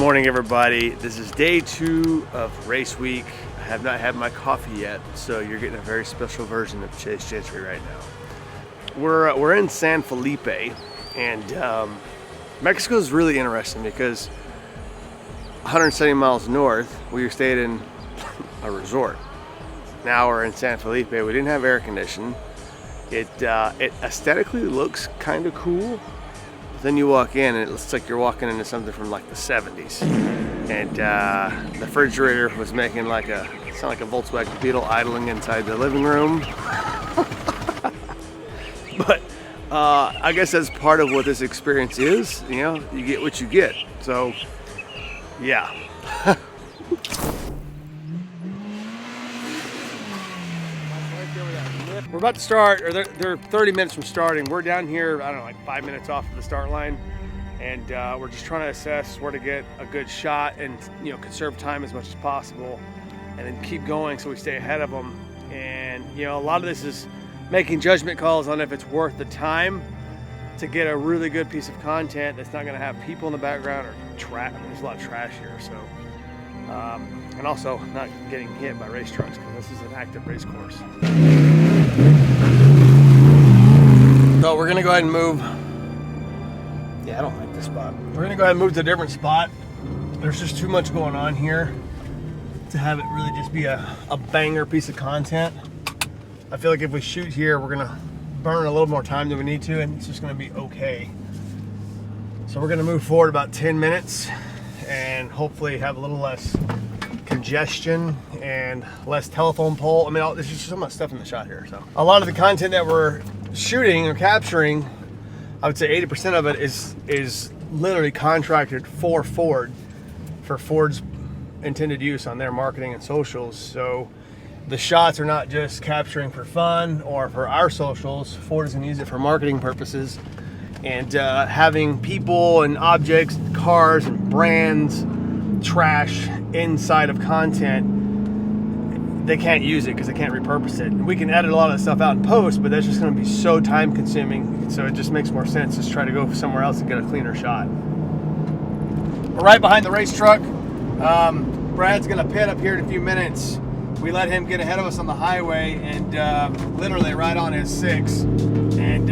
morning, everybody. This is day 2 of race week. I have not had my coffee yet, so you're getting a very special version of Chase Gentry right now. We're in San Felipe, and Mexico is really interesting because 170 miles north, we stayed in a resort. Now we're in San Felipe. We didn't have air conditioning. It aesthetically looks kind of cool. Then you walk in and it looks like you're walking into something from like the 70s. And the refrigerator was making like it sounded like a Volkswagen Beetle idling inside the living room. But I guess that's part of what this experience is. You know, you get what you get. So, yeah. We're about to start, or they're 30 minutes from starting. We're down here, I don't know, like 5 minutes off of the start line, and we're just trying to assess where to get a good shot and, you know, conserve time as much as possible, and then keep going so we stay ahead of them. And, you know, a lot of this is making judgment calls on if it's worth the time to get a really good piece of content that's not going to have people in the background or trash. I mean, there's a lot of trash here, so. And also not getting hit by race trucks because this is an active race course. So we're gonna go ahead and move. Yeah, I don't like this spot. We're gonna go ahead and move to a different spot. There's just too much going on here to have it really just be a banger piece of content. I feel like if we shoot here, we're gonna burn a little more time than we need to, and it's just gonna be okay. So we're gonna move forward about 10 minutes and hopefully have a little less congestion and less telephone pole. I mean, there's just so much stuff in the shot here. So a lot of the content that we're shooting or capturing, I would say 80% of it is literally contracted for Ford, for Ford's intended use on their marketing and socials. So the shots are not just capturing for fun or for our socials. Ford is going to use it for marketing purposes, and having people and objects, cars and brands, trash inside of content, they can't use it because they can't repurpose it. We can edit a lot of the stuff out in post, but that's just going to be so time consuming, so it just makes more sense to try to go somewhere else and get a cleaner shot. We're right behind the race truck. Brad's going to pit up here in a few minutes. We let him get ahead of us on the highway, and literally right on his 6, and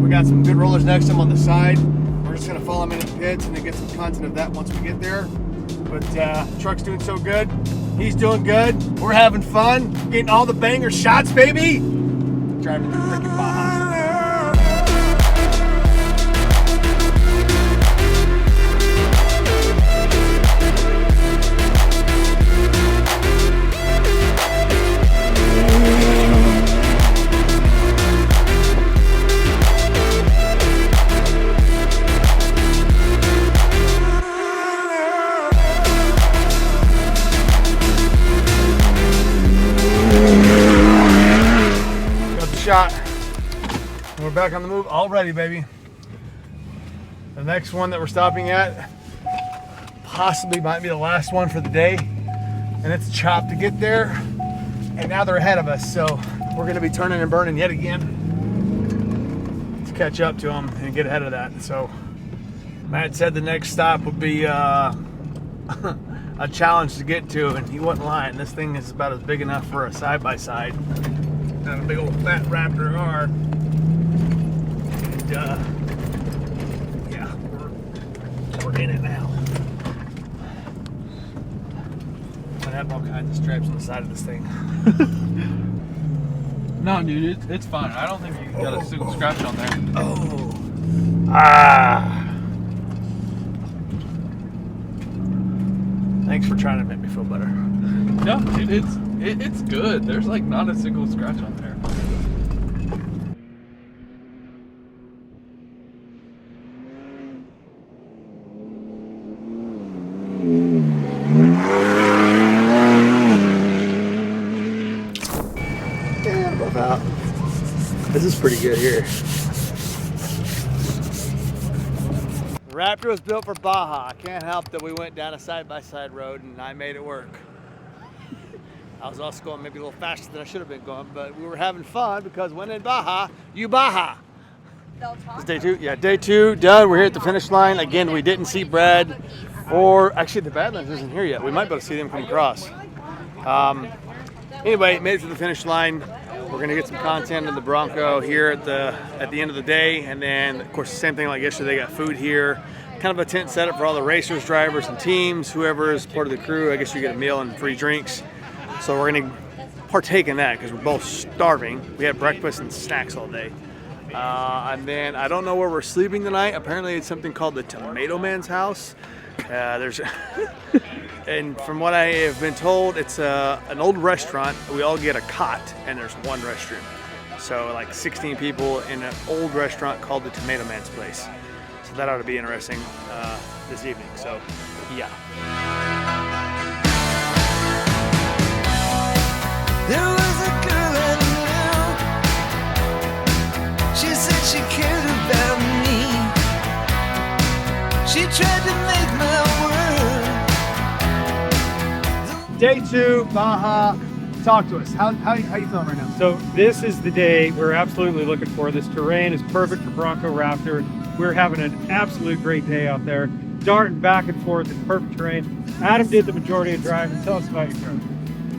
we got some good rollers next to him on the side. We're just going to follow him into the pits and then get some content of that once we get there. But the truck's doing so good. He's doing good. We're having fun. Getting all the banger shots, baby. Driving through freaking Baja. Shot. We're back on the move already, baby. The next one that we're stopping at possibly might be the last one for the day, and it's chopped to get there, and now they're ahead of us, so we're gonna be turning and burning yet again to catch up to them and get ahead of that. So Matt said the next stop would be a challenge to get to, and he wasn't lying. This thing is about as big enough for a side-by-side. A big old fat Raptor R, and yeah, we're in it now. I have all kinds of stripes on the side of this thing. No, dude, it's fine. I don't think you got a single scratch on there. Oh, ah! Thanks for trying to make me feel better. No, dude, it's good. There's like not a single scratch on there. Yeah, above out. This is pretty good here. The Raptor was built for Baja. I can't help that we went down a side-by-side road and I made it work. I was also going maybe a little faster than I should have been going, but we were having fun because when in Baja, you Baja. It's day 2, yeah, day 2 done. We're here at the finish line. Again, we didn't see Brad. Or actually, the Badlands isn't here yet. We might be able to see them come across. Anyway, made it to the finish line. We're gonna get some content in the Bronco here at the end of the day, and then of course the same thing like yesterday. They got food here, kind of a tent setup for all the racers, drivers, and teams. Whoever is part of the crew, I guess you get a meal and free drinks. So we're gonna partake in that because we're both starving. We had breakfast and snacks all day. And then I don't know where we're sleeping tonight. Apparently it's something called the Tomato Man's house. And from what I have been told, it's an old restaurant. We all get a cot and there's one restroom. So like 16 people in an old restaurant called the Tomato Man's place. So that ought to be interesting this evening. So yeah. There was a girl I knew. She said she cared about me. She tried to make my world. Day 2, Baja. Talk to us. How you feeling right now? So this is the day we're absolutely looking for. This terrain is perfect for Bronco Raptor. We're having an absolute great day out there. Darting back and forth in perfect terrain. Adam did the majority of driving. Tell us about your truck.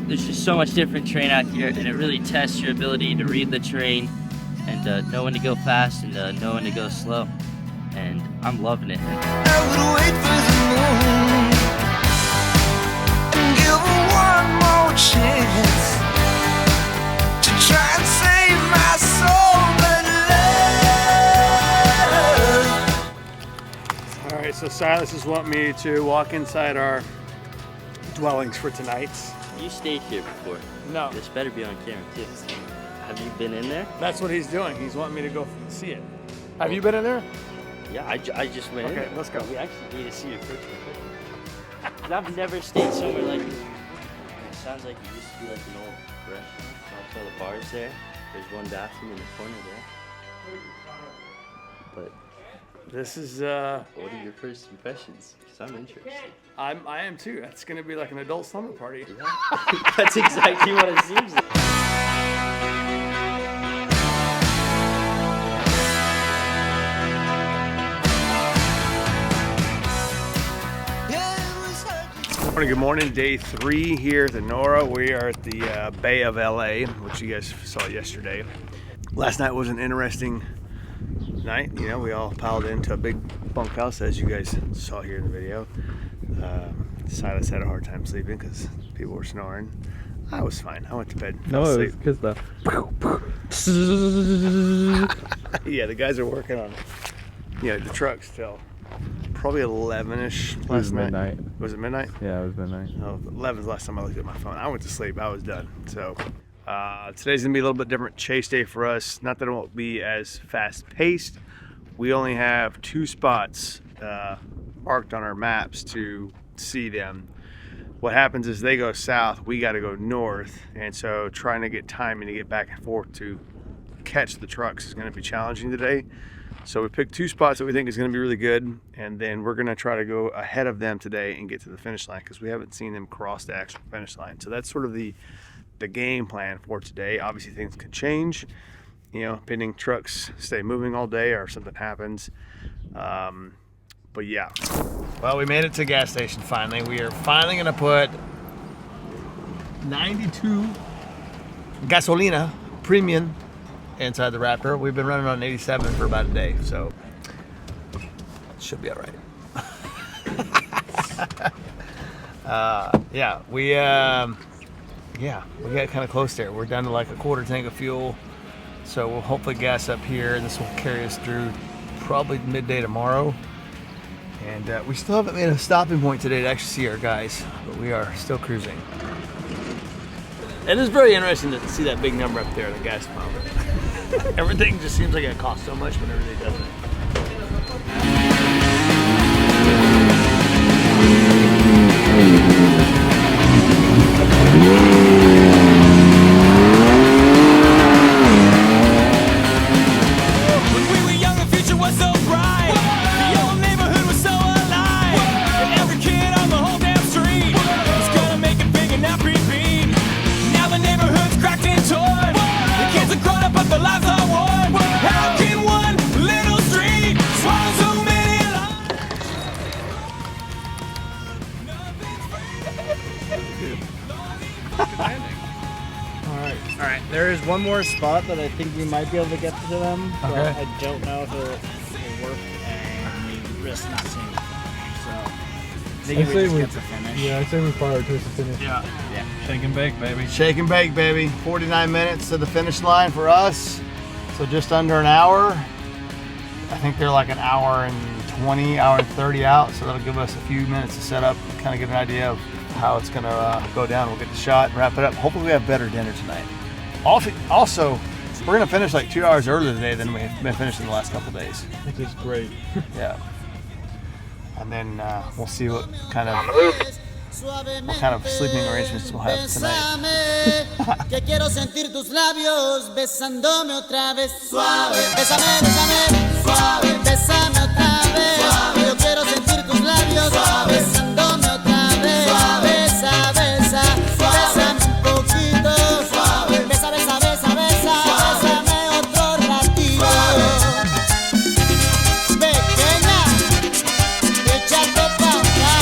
There's just so much different terrain out here, and it really tests your ability to read the terrain and know when to go fast and know when to go slow. And I'm loving it. I would wait for the moon and give her one more chance to try and save my soul, but love. All right, so Silas is wanting me to walk inside our dwellings for tonight. You stayed here before. No. This better be on camera too. Have you been in there? That's what he's doing. He's wanting me to go see it. Have you been in there? Yeah, I just went in. Okay, let's go. We actually need to see it first. Because I've never stayed somewhere like this. It sounds like it used to be like an old restaurant. So all the bars there. There's one bathroom in the corner there. But This is what are your first impressions? Because I'm interested. I am too. It's gonna be like an adult slumber party. Yeah. That's exactly what it seems like. Good morning, day 3 here at the NORRA. We are at the Bay of LA, which you guys saw yesterday. Last night was an interesting night. You know, we all piled into a big bunkhouse, as you guys saw here in the video. Silas had a hard time sleeping because people were snoring. I was fine. I went to bed. No, it was because the. Yeah, the guys are working on, the truck still. Probably 11-ish It was last night. midnight. Was it midnight? Yeah, it was midnight. Oh, 11's the last time I looked at my phone. I went to sleep. I was done. So today's gonna be a little bit different chase day for us. Not that it won't be as fast paced. We only have 2 spots marked on our maps to see them. What happens is they go south, we got to go north, and so trying to get timing to get back and forth to catch the trucks is going to be challenging today. So we picked 2 spots that we think is going to be really good, and then we're going to try to go ahead of them today and get to the finish line because we haven't seen them cross the actual finish line. So that's sort of the game plan for today. Obviously things can change, pending trucks stay moving all day or something happens. But yeah. Well, we made it to the gas station finally. We are finally going to put 92 gasolina premium inside the Raptor. We've been running on 87 for about a day, so it should be all right. We got kind of close there. We're down to like a quarter tank of fuel, so we'll hopefully gas up here. This will carry us through probably midday tomorrow. And we still haven't made a stopping point today to actually see our guys, but we are still cruising. And it's very interesting to see that big number up there at the gas pump. Everything just seems like it costs so much, but it really doesn't. There is one more spot that I think we might be able to get to them, but Okay. I don't know if it'll work and we risk not seeing it. So I think we just get the finish. Yeah, I say we prioritize the finish. Yeah. Shake and bake, baby. Shake and bake, baby. 49 minutes to the finish line for us. So just under an hour. I think they're like an hour and 20, hour and 30 out. So that'll give us a few minutes to set up, kind of get an idea of how it's gonna go down. We'll get the shot and wrap it up. Hopefully we have better dinner tonight. Also, we're gonna finish like 2 hours earlier today than we've been finishing the last couple days. Which is great. Yeah. And then we'll see what kind of sleeping arrangements we'll have tonight. Que quiero sentir tus labios besándome otra vez. Suave, bésame, bésame, suave, bésame otra vez. Yo quiero sentir tus labios besándome otra vez. Besa, besa, bésame un poquito. Besa, besa, besa, besa, bésame otro ratito. Pequeña, échate pa' acá.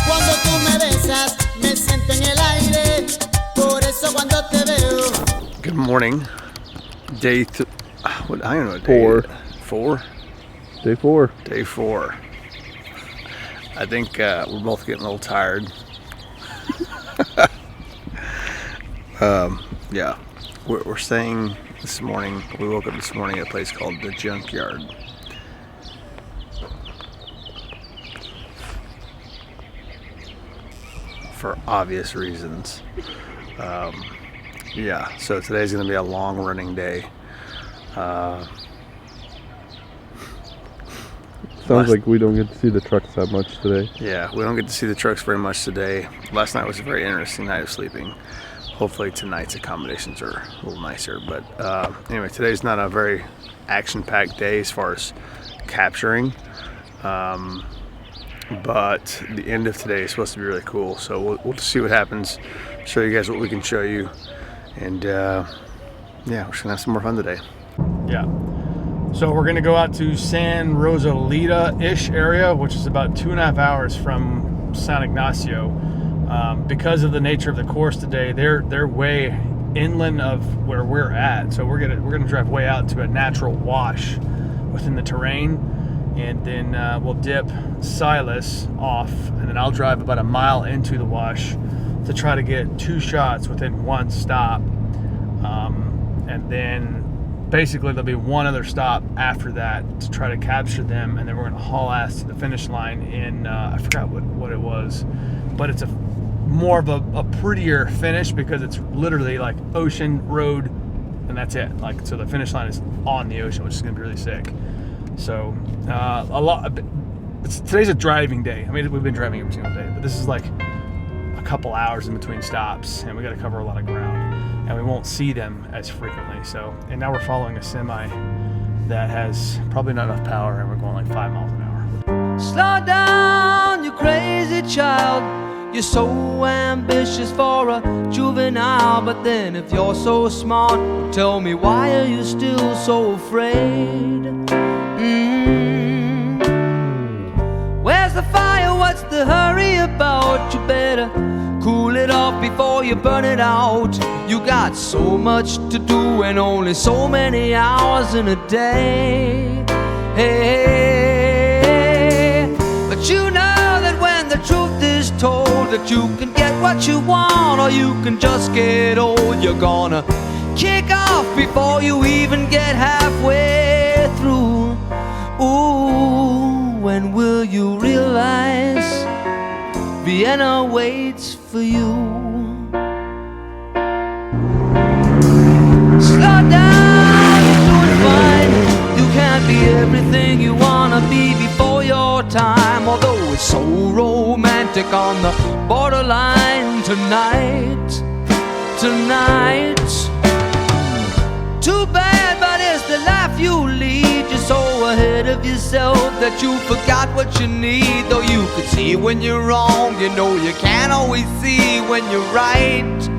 Cuando tú me besas, me siento en el aire. Por eso cuando te veo. Good morning. Day what I don't know. Four. Day 4. Day 4. I think we're both getting a little tired. Yeah, we're staying this morning. We woke up this morning at a place called the Junkyard. For obvious reasons. Yeah, so today's gonna be a long running day. Sounds like we don't get to see the trucks that much today. Yeah, we don't get to see the trucks very much today. Last night was a very interesting night of sleeping. Hopefully tonight's accommodations are a little nicer. But anyway, today's not a very action-packed day as far as capturing. But the end of today is supposed to be really cool. So we'll just see what happens. Show you guys what we can show you. And yeah, we're just gonna have some more fun today. Yeah. So we're gonna go out to San Rosalita-ish area, which is about 2.5 hours from San Ignacio. Because of the nature of the course today, they're way inland of where we're at. So we're gonna drive way out to a natural wash within the terrain, and then we'll dip Silas off, and then I'll drive about a mile into the wash to try to get 2 shots within 1 stop, and then basically there'll be one other stop after that to try to capture them, and then we're going to haul ass to the finish line in I forgot what it was, but it's more of a prettier finish because it's literally like ocean, road, and that's it. Like, so the finish line is on the ocean, which is going to be really sick. So today's a driving day. I mean, we've been driving every single day, but this is like a couple hours in between stops, and we got to cover a lot of ground, and we won't see them as frequently. So, and now we're following a semi that has probably not enough power, and we're going like 5 miles an hour. Slow down, you crazy child. You're so ambitious for a juvenile, but then if you're so smart, tell me, why are you still so afraid? Where's the fire? What's the hurry about? You better cool it off before you burn it out. You got so much to do and only so many hours in a day. Hey, but you know that when the truth is told, that you can get what you want or you can just get old. You're gonna kick off before you even get halfway through. Ooh, when will you realize Vienna waits for you? Slow down, you're doing fine. You can't be everything you wanna be before your time. Although it's so romantic on the borderline tonight. Too bad, but it's the life you lead. You're so ahead of yourself that you forgot what you need. Though you could see when you're wrong, you know you can't always see when you're right.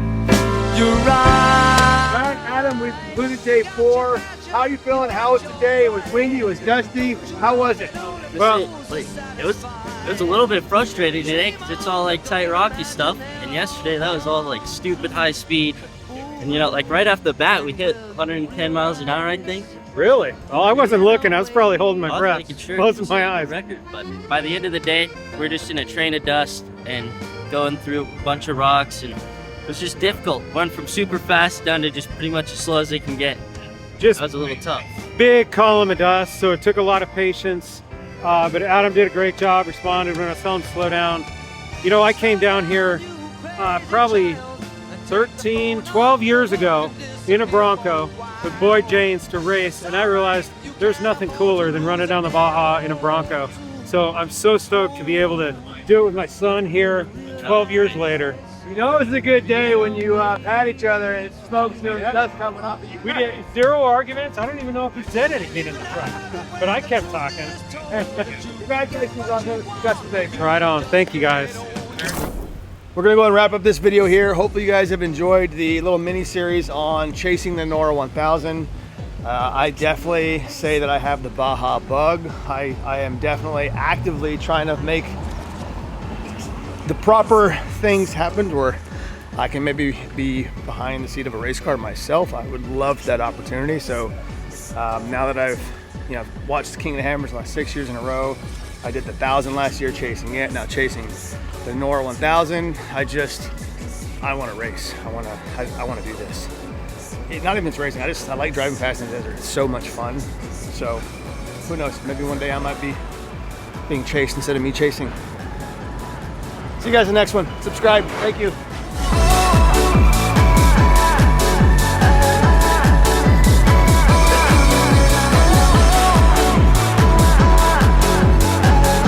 You're right. Back at Adam, we've concluded day 4. How you feeling? How was the day? It was windy, it was dusty. How was it? Well, it was a little bit frustrating today because it's all like tight rocky stuff, and yesterday that was all like stupid high speed. And you know, like right off the bat, we hit 110 miles an hour, I think. Really? Oh, I wasn't looking. I was probably holding my breath, closing my eyes. Record, but by the end of the day, we're just in a train of dust and going through a bunch of rocks, and it was just difficult. Went from super fast down to just pretty much as slow as they can get. Just that was a little tough. Big column of dust, so it took a lot of patience. But Adam did a great job, responded when I was telling him to slow down. You know, I came down here probably 13, 12 years ago in a Bronco with Boyd Janes to race, and I realized there's nothing cooler than running down the Baja in a Bronco. So I'm so stoked to be able to do it with my son here 12 years later. You know it was a good day when you pat each other and smoke's doing dust coming off of you. We did 0 arguments. I don't even know if we said anything in the front, but I kept talking. Congratulations on the successful day. Right on. Thank you, guys. We're gonna go ahead and wrap up this video here. Hopefully you guys have enjoyed the little mini series on chasing the NORRA 1000. I definitely say that I have the Baja bug. I am definitely actively trying to make the proper things happen where I can maybe be behind the seat of a race car myself. I would love that opportunity. So now that I've watched the King of the Hammers the last 6 years in a row, I did the 1000 last year chasing it, now chasing the NORRA 1000. I want to race. I want to do this. Not even it's racing. I like driving fast in the desert. It's so much fun. So who knows? Maybe one day I might be being chased instead of me chasing. See you guys in the next one. Subscribe. Thank you.